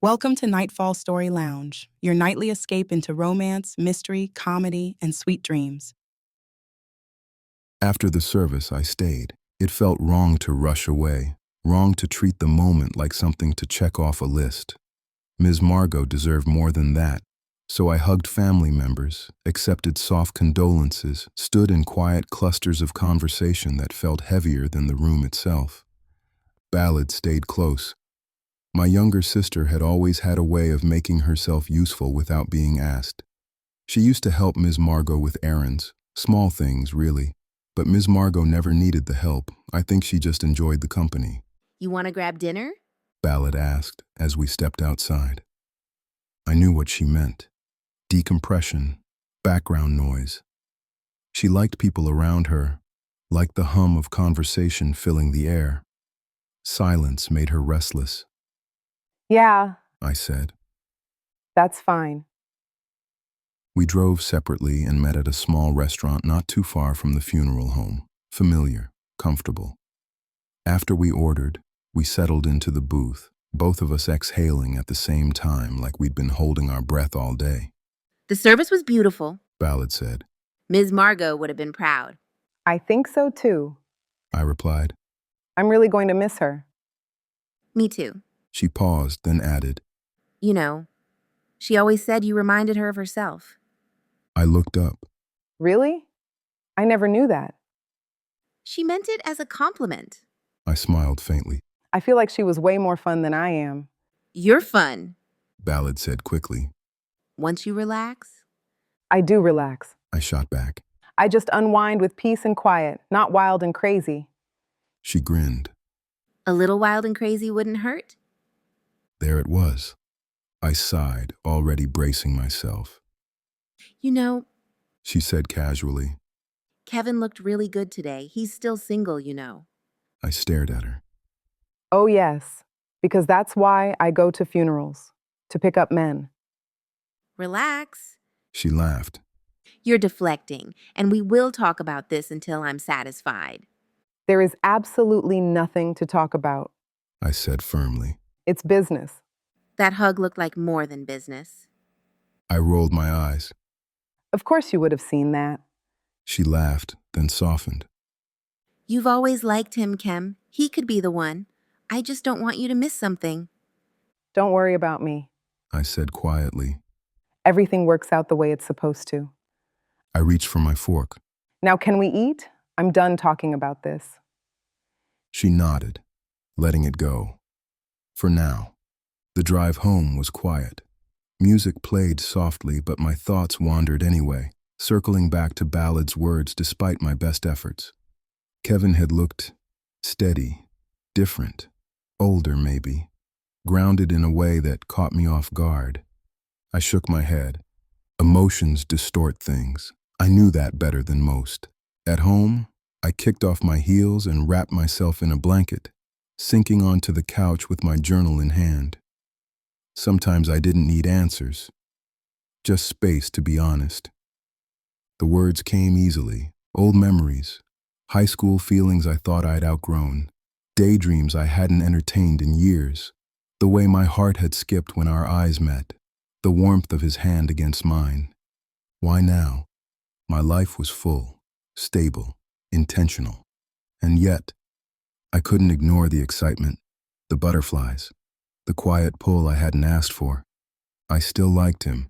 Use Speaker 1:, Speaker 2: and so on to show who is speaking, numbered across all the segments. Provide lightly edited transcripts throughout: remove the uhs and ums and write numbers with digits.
Speaker 1: Welcome to Nightfall Story Lounge, your nightly escape into romance, mystery, comedy, and sweet dreams.
Speaker 2: After the service, I stayed. It felt wrong to rush away, wrong to treat the moment like something to check off a list. Ms. Margot deserved more than that, so I hugged family members, accepted soft condolences, stood in quiet clusters of conversation that felt heavier than the room itself. Ballad stayed close. My younger sister had always had a way of making herself useful without being asked. She used to help Ms. Margot with errands, small things, really. But Ms. Margot never needed the help. I think she just enjoyed the company.
Speaker 3: You want to grab dinner?
Speaker 2: Ballad asked as we stepped outside. I knew what she meant. Decompression, background noise. She liked people around her, liked the hum of conversation filling the air. Silence made her restless.
Speaker 4: Yeah,
Speaker 2: I said.
Speaker 4: that's fine.
Speaker 2: We drove separately and met at a small restaurant not too far from the funeral home. Familiar, comfortable. After we ordered, we settled into the booth, both of us exhaling at the same time like we'd been holding our breath all day.
Speaker 3: The service was beautiful.
Speaker 2: Ballad said.
Speaker 3: Ms. Margot would have been proud.
Speaker 4: I think so too.
Speaker 2: I replied.
Speaker 4: I'm really going to miss her.
Speaker 3: Me too.
Speaker 2: She paused, then added.
Speaker 3: You know, she always said you reminded her of herself.
Speaker 2: I looked up.
Speaker 4: Really? I never knew that.
Speaker 3: She meant it as a compliment.
Speaker 2: I smiled faintly.
Speaker 4: I feel like she was way more fun than I am.
Speaker 3: You're fun.
Speaker 2: Ballad said quickly.
Speaker 3: Once you relax.
Speaker 4: I do relax.
Speaker 2: I shot back.
Speaker 4: I just unwind with peace and quiet, not wild and crazy.
Speaker 2: She grinned.
Speaker 3: A little wild and crazy wouldn't hurt.
Speaker 2: There it was. I sighed, already bracing myself.
Speaker 3: You know,
Speaker 2: She said casually.
Speaker 3: Kevin looked really good today. He's still single, you know.
Speaker 2: I stared at her.
Speaker 4: Oh yes, because that's why I go to funerals, to pick up men.
Speaker 3: Relax.
Speaker 2: She laughed.
Speaker 3: You're deflecting, and we will talk about this until I'm satisfied.
Speaker 4: There is absolutely nothing to talk about.
Speaker 2: I said firmly.
Speaker 4: It's business.
Speaker 3: That hug looked like more than business.
Speaker 2: I rolled my eyes.
Speaker 4: Of course you would have seen that.
Speaker 2: She laughed, then softened.
Speaker 3: You've always liked him, Chem. He could be the one. I just don't want you to miss something.
Speaker 4: Don't worry about me.
Speaker 2: I said quietly.
Speaker 4: Everything works out the way it's supposed to.
Speaker 2: I reached for my fork.
Speaker 4: Now can we eat? I'm done talking about this.
Speaker 2: She nodded, letting it go. For now. The drive home was quiet. Music played softly, but my thoughts wandered anyway, circling back to Ballad's words despite my best efforts. Kevin had looked steady, different, older maybe, grounded in a way that caught me off guard. I shook my head. Emotions distort things. I knew that better than most. At home, I kicked off my heels and wrapped myself in a blanket, sinking onto the couch with my journal in hand. Sometimes I didn't need answers, just space to be honest. The words came easily, old memories, high school feelings I thought I'd outgrown, daydreams I hadn't entertained in years, the way my heart had skipped when our eyes met, the warmth of his hand against mine. Why now? My life was full, stable, intentional, and yet I couldn't ignore the excitement, the butterflies, the quiet pull I hadn't asked for. I still liked him.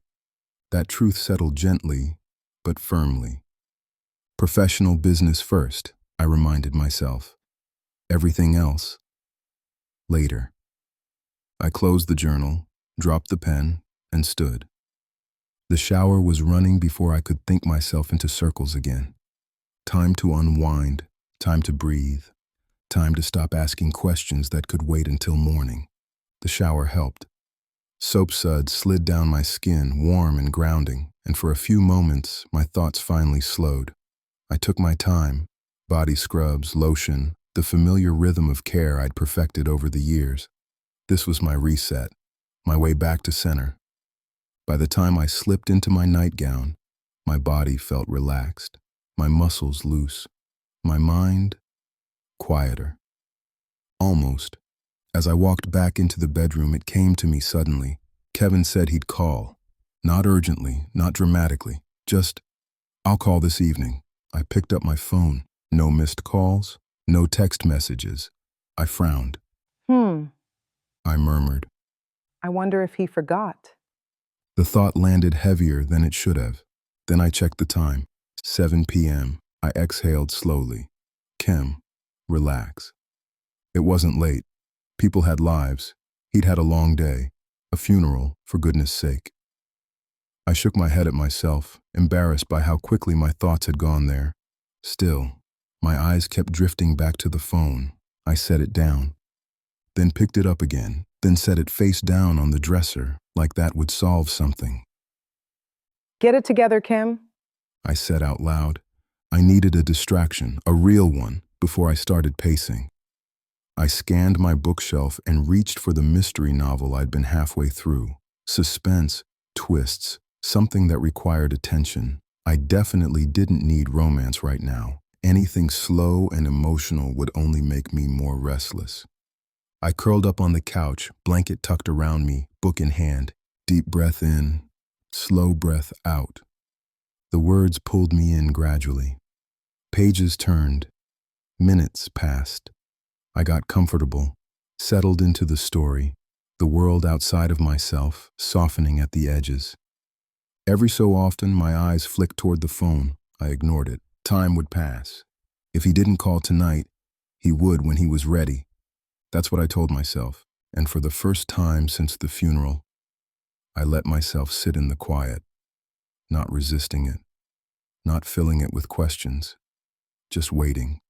Speaker 2: That truth settled gently, but firmly. Professional business first, I reminded myself. Everything else, later. I closed the journal, dropped the pen, and stood. The shower was running before I could think myself into circles again. Time to unwind, time to breathe, time to stop asking questions that could wait until morning. The shower helped. Soap suds slid down my skin, warm and grounding, and for a few moments, my thoughts finally slowed. I took my time, body scrubs, lotion, the familiar rhythm of care I'd perfected over the years. This was my reset, my way back to center. By the time I slipped into my nightgown, my body felt relaxed, my muscles loose, my mind quieter. Almost. As I walked back into the bedroom, it came to me suddenly. Kevin said he'd call. Not urgently, not dramatically, just, "I'll call this evening." I picked up my phone. No missed calls, no text messages. I frowned. I murmured.
Speaker 4: I wonder if he forgot.
Speaker 2: The thought landed heavier than it should have. Then I checked the time. 7 p.m. I exhaled slowly. Chem, relax. It wasn't late. People had lives. He'd had a long day. A funeral, for goodness sake. I shook my head at myself, embarrassed by how quickly my thoughts had gone there. Still, my eyes kept drifting back to the phone. I set it down, then picked it up again, then set it face down on the dresser, like that would solve something.
Speaker 4: Get it together, Kim.
Speaker 2: I said out loud. I needed a distraction, a real one, before I started pacing. I scanned my bookshelf and reached for the mystery novel I'd been halfway through. Suspense, twists, something that required attention. I definitely didn't need romance right now. Anything slow and emotional would only make me more restless. I curled up on the couch, blanket tucked around me, book in hand. Deep breath in, slow breath out. The words pulled me in gradually. Pages turned. Minutes passed. I got comfortable, settled into the story, the world outside of myself, softening at the edges. Every so often, my eyes flicked toward the phone. I ignored it. Time would pass. If he didn't call tonight, he would when he was ready. That's what I told myself. And for the first time since the funeral, I let myself sit in the quiet, not resisting it, not filling it with questions, just waiting.